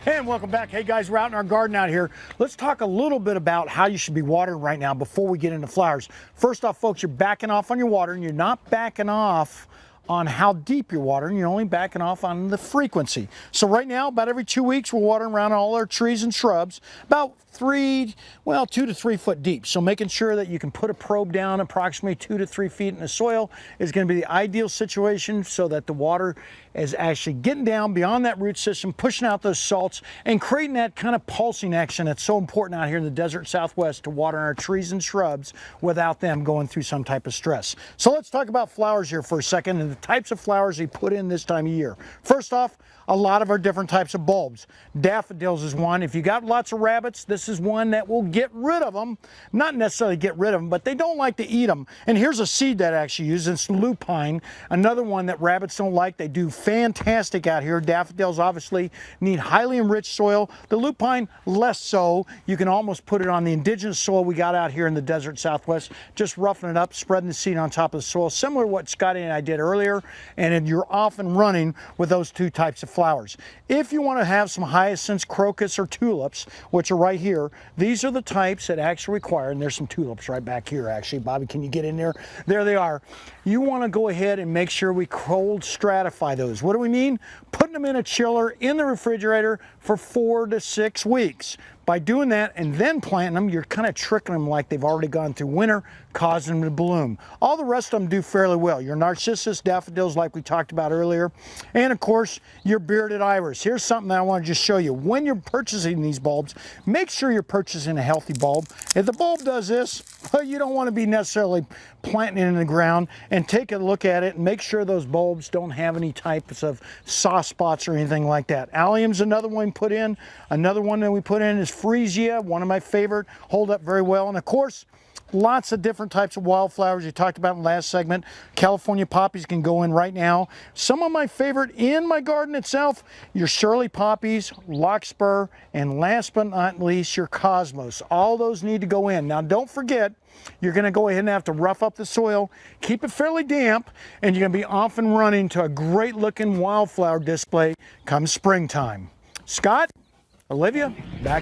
And welcome back. Hey guys, we're out in our garden out here. Let's talk a little bit about how you should be watering right now before we get into flowers. First off, folks, you're backing off on your watering. You're not backing off on how deep you're watering. You're only backing off on the frequency. So right now, about every 2 weeks, we're watering around all our trees and shrubs, about 2 to 3 foot deep. So making sure that you can put a probe down approximately 2 to 3 feet in the soil is going to be the ideal situation, so that the water is actually getting down beyond that root system, pushing out those salts and creating that kind of pulsing action that's so important out here in the desert Southwest to water our trees and shrubs without them going through some type of stress. So let's talk about flowers here for a second and the types of flowers we put in this time of year. First off, a lot of our different types of bulbs. Daffodils is one. If you got lots of rabbits, this is one that will get rid of them. Not necessarily get rid of them, but they don't like to eat them. And here's a seed that I actually use. It's lupine, another one that rabbits don't like. They do fantastic out here. Daffodils obviously need highly enriched soil. The lupine, less so. You can almost put it on the indigenous soil we got out here in the desert Southwest. Just roughing it up, spreading the seed on top of the soil, similar to what Scotty and I did earlier. And then you're off and running with those two types of flowers. If you want to have some hyacinths, crocus, or tulips, which are right here, these are the types that actually require, and there's some tulips right back here actually. Bobby, can you get in there? There they are. You want to go ahead and make sure we cold stratify those. What do we mean? Putting them in a chiller in the refrigerator for 4 to 6 weeks. By doing that and then planting them, you're kind of tricking them like they've already gone through winter, causing them to bloom. All the rest of them do fairly well. Your narcissus, daffodils like we talked about earlier, and of course your bearded iris. Here's something that I want to just show you. When you're purchasing these bulbs, make sure you're purchasing a healthy bulb. If the bulb does this, well, you don't want to be necessarily planting it in the ground, and take a look at it and make sure those bulbs don't have any types of soft spots or anything like that. Allium's another one we put in. Another one that we put in is freesia, one of my favorite, hold up very well. And of course, lots of different types of wildflowers you talked about in the last segment. California poppies can go in right now. Some of my favorite in my garden itself, your Shirley poppies, larkspur, and last but not least, your cosmos. All those need to go in. Now don't forget, you're going to go ahead and have to rough up the soil, keep it fairly damp, and you're going to be off and running to a great looking wildflower display come springtime. Scott, Olivia, back.